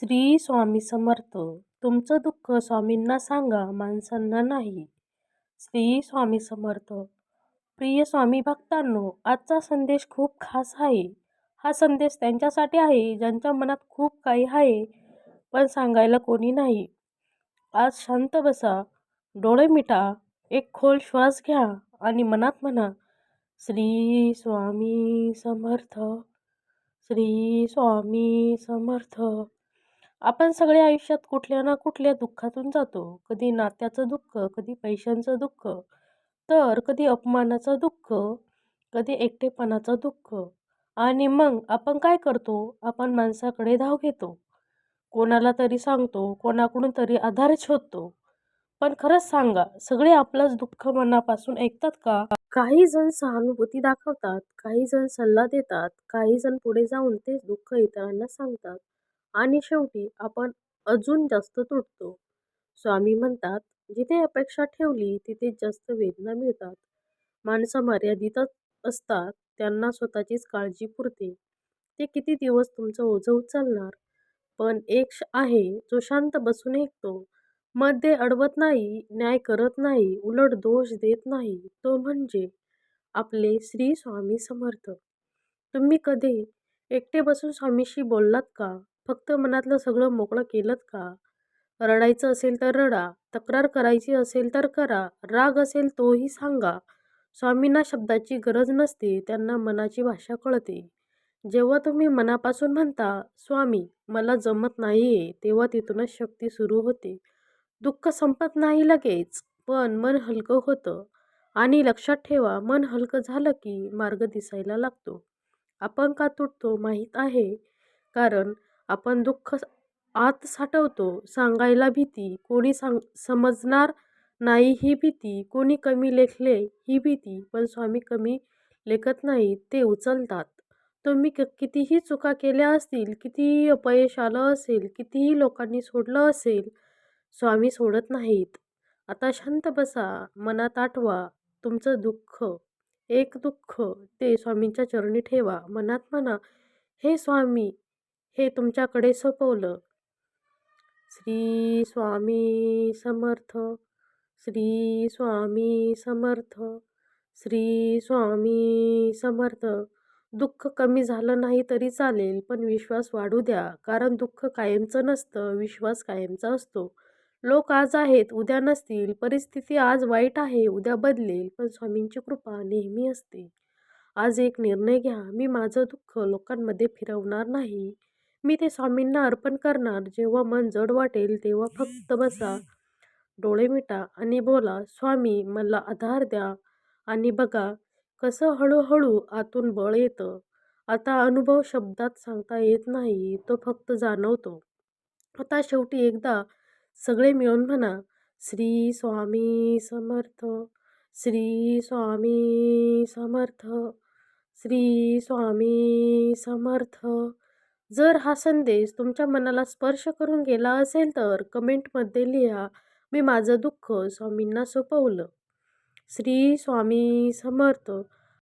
श्री स्वामी समर्थ. तुमचं दुःख स्वामींना सांगा, माणसांना नाही. श्री स्वामी समर्थ. प्रिय स्वामी भक्तांनो, आजचा संदेश खूप खास आहे. हा संदेश त्यांच्यासाठी आहे ज्यांच्या मनात खूप काही आहे पण सांगायला कोणी नाही. आज शांत बसा, डोळे मिटा, एक खोल श्वास घ्या आणि मनात म्हणा, श्री स्वामी समर्थ, श्री स्वामी समर्थ. आपण सगळे आयुष्यात कुठल्या ना कुठल्या दुःखातून जातो. कधी नात्याचं दुःख, कधी पैशांचं दुःख, तर कधी अपमानाचं दुःख, कधी एकटेपणाचं दुःख. आणि मग आपण काय करतो? आपण माणसाकडे धाव घेतो. कोणाला तरी सांगतो, कोणाकडून तरी आधार शोधतो. पण खरंच सांगा, सगळे आपलंच दुःख मनापासून ऐकतात का? काही जण सहानुभूती दाखवतात, काही जण सल्ला देतात, काही जण पुढे जाऊन तेच दुःख इतरांना सांगतात. आणि शेवटी आपण अजून जास्त तुटतो. स्वामी म्हणतात, जिथे अपेक्षा ठेवली तिथे जास्त वेदना मिळतात. माणसं मर्यादितच असतात, त्यांना स्वतःचीच काळजी पुरते. ते किती दिवस तुमचं ओझं उचलणार? पण एक आहे जो शांत बसून ऐकतो, मध्ये अडवत नाही, न्याय करत नाही, उलट दोष देत नाही. तो म्हणजे आपले श्री स्वामी समर्थ. तुम्ही कधी एकटे बसून स्वामीशी बोललात का? फक्त मनातलं सगळं मोकळं केलंत का? रडायचं असेल तर रडा, तक्रार करायची असेल तर करा, राग असेल तोही सांगा. स्वामींना शब्दाची गरज नसते, त्यांना मनाची भाषा कळते. जेव्हा तुम्ही मनापासून म्हणता, स्वामी मला जमत नाहीये, तेव्हा तिथूनच शक्ती सुरू होते. दुःख संपत नाही लगेच, पण मन हलकं होतं. आणि लक्षात ठेवा, मन हलकं झालं की मार्ग दिसायला लागतो. आपण का तुटतो माहीत आहे? कारण आपण दुःख आत साठवतो. सांगायला भीती, कोणी समजणार नाही ही भीती, कोणी कमी लेखले ही भीती. पण स्वामी कमी लेखत नाहीत, ते उचलतात. तुम्ही कितीही चुका केल्या असतील, कितीही अपयश आलं असेल, कितीही लोकांनी सोडलं असेल, स्वामी सोडत नाहीत. आता शांत बसा, मनात आठवा तुमचं दुःख, एक दुःख ते स्वामींच्या चरणी ठेवा. मनात म्हणा, हे स्वामी, हे तुमच्याकडे सोपवलं. श्री स्वामी समर्थ, श्री स्वामी समर्थ, श्री स्वामी समर्थ. दुःख कमी झालं नाही तरी चालेल, पण विश्वास वाढू द्या. कारण दुःख कायमचं नसतं, विश्वास कायमचा असतो. लोक आज आहेत, उद्या नसतील. परिस्थिती आज वाईट आहे, उद्या बदलेल. पण स्वामींची कृपा नेहमी असते. आज एक निर्णय घ्या, मी माझं दुःख लोकांमध्ये फिरवणार नाही. मी ते स्वामींना अर्पण करणार. जेव्हा मन जड वाटेल तेव्हा फक्त बसा, डोळे मिटा आणि बोला, स्वामी मला आधार द्या. आणि बघा कसं हळूहळू आतून बळ येतं. आता अनुभव शब्दात सांगता येत नाही, तो फक्त जाणवतो. आता शेवटी एकदा सगळे मिळून म्हणा, श्री स्वामी समर्थ, श्री स्वामी समर्थ, श्री स्वामी समर्थ. जर हा संदेश तुमच्या मनाला स्पर्श करून गेला असेल तर कमेंटमध्ये लिहा, मी माझं दुःख स्वामींना सोपवलं. श्री स्वामी समर्थ.